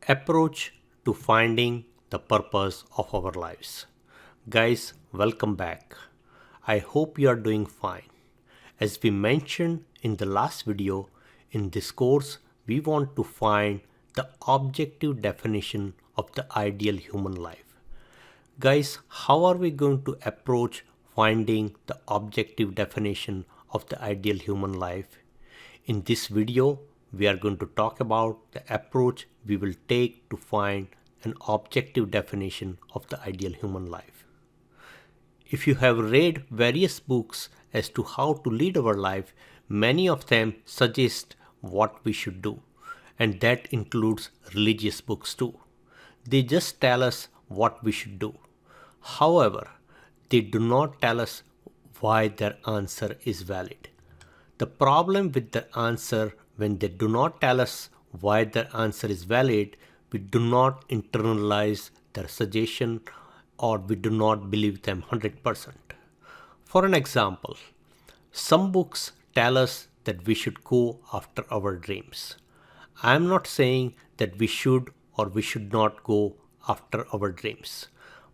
Approach to finding the purpose of our lives. Guys, welcome back. I hope you are doing fine. As we mentioned in the last video, in this course, we want to find the objective definition of the ideal human life. Guys, how are we going to approach finding the objective definition of the ideal human life? In this video, we are going to talk about the approach we will take to find an objective definition of the ideal human life. If you have read various books as to how to lead our life, many of them suggest what we should do, and that includes religious books too. They just tell us what we should do. However, they do not tell us why their answer is valid. The problem with the answer, when they do not tell us why their answer is valid, we do not internalize their suggestion or we do not believe them 100%. For an example, some books tell us that we should go after our dreams. I am not saying that we should or we should not go after our dreams.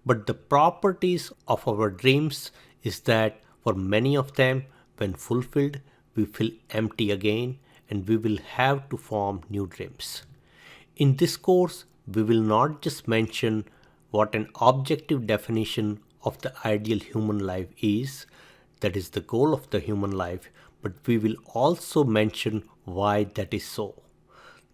But the properties of our dreams is that for many of them, when fulfilled, we feel empty again and we will have to form new dreams. In this course, we will not just mention what an objective definition of the ideal human life is, that is the goal of the human life, but we will also mention why that is so.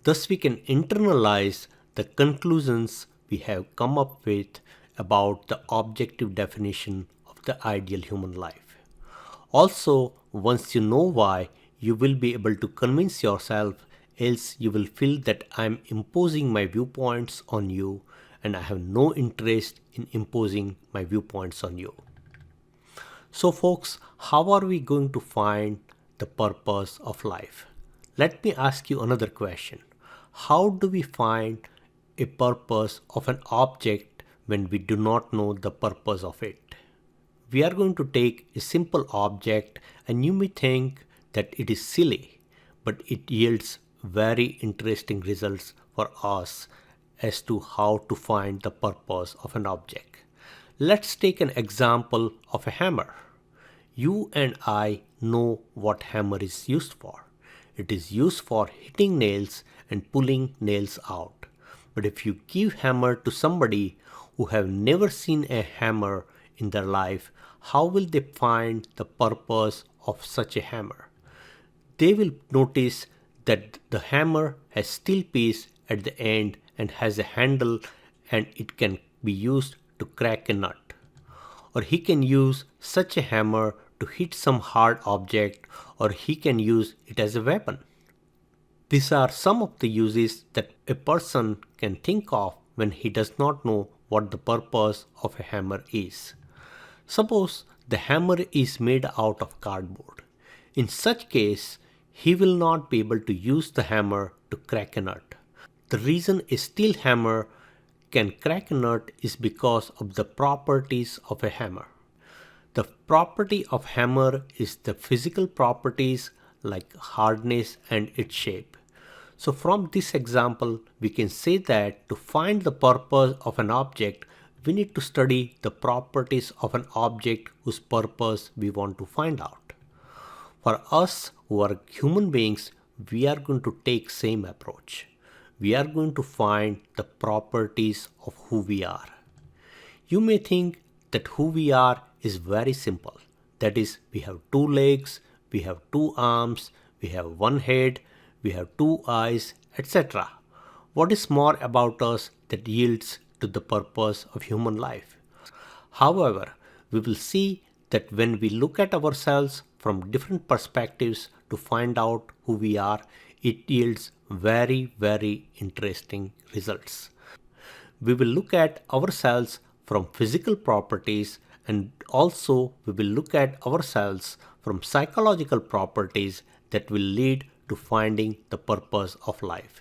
Thus, we can internalize the conclusions we have come up with about the objective definition of the ideal human life. Also, once you know why, you will be able to convince yourself, else you will feel that I am imposing my viewpoints on you and I have no interest in imposing my viewpoints on you. So folks, how are we going to find the purpose of life? Let me ask you another question. How do we find a purpose of an object when we do not know the purpose of it? We are going to take a simple object and you may think that it is silly, but it yields very interesting results for us as to how to find the purpose of an object. Let's take an example of a hammer. You and I know what hammer is used for. It is used for hitting nails and pulling nails out. But if you give hammer to somebody who have never seen a hammer in their life, how will they find the purpose of such a hammer? They will notice that the hammer has steel piece at the end and has a handle and it can be used to crack a nut. Or he can use such a hammer to hit some hard object, or he can use it as a weapon. These are some of the uses that a person can think of when he does not know what the purpose of a hammer is. Suppose the hammer is made out of cardboard. In such case, he will not be able to use the hammer to crack a nut. The reason a steel hammer can crack a nut is because of the properties of a hammer. The property of hammer is the physical properties like hardness and its shape. So from this example, we can say that to find the purpose of an object, we need to study the properties of an object whose purpose we want to find out. For us who are human beings, we are going to take same approach. We are going to find the properties of who we are. You may think that who we are is very simple. That is, we have two legs, we have two arms, we have one head, we have two eyes, etc. What is more about us that yields to the purpose of human life? However, we will see that when we look at ourselves from different perspectives to find out who we are, it yields very, very interesting results. We will look at ourselves from physical properties and also we will look at ourselves from psychological properties that will lead to finding the purpose of life.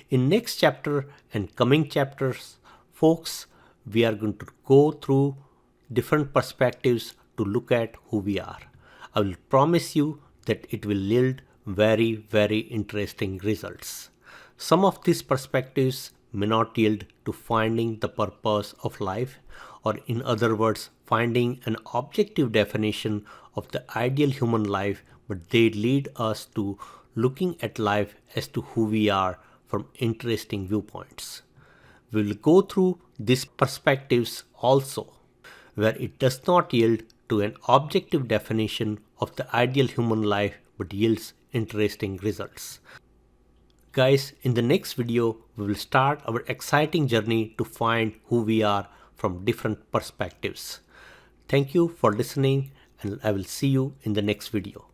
In next chapter and coming chapters, folks, we are going to go through different perspectives to look at who we are. I will promise you that it will yield very, very interesting results. Some of these perspectives may not yield to finding the purpose of life, or in other words, finding an objective definition of the ideal human life, but they lead us to looking at life as to who we are from interesting viewpoints. We will go through these perspectives also, where it does not yield to an objective definition of the ideal human life but yields interesting results. Guys, in the next video, we will start our exciting journey to find who we are from different perspectives. Thank you for listening, and I will see you in the next video.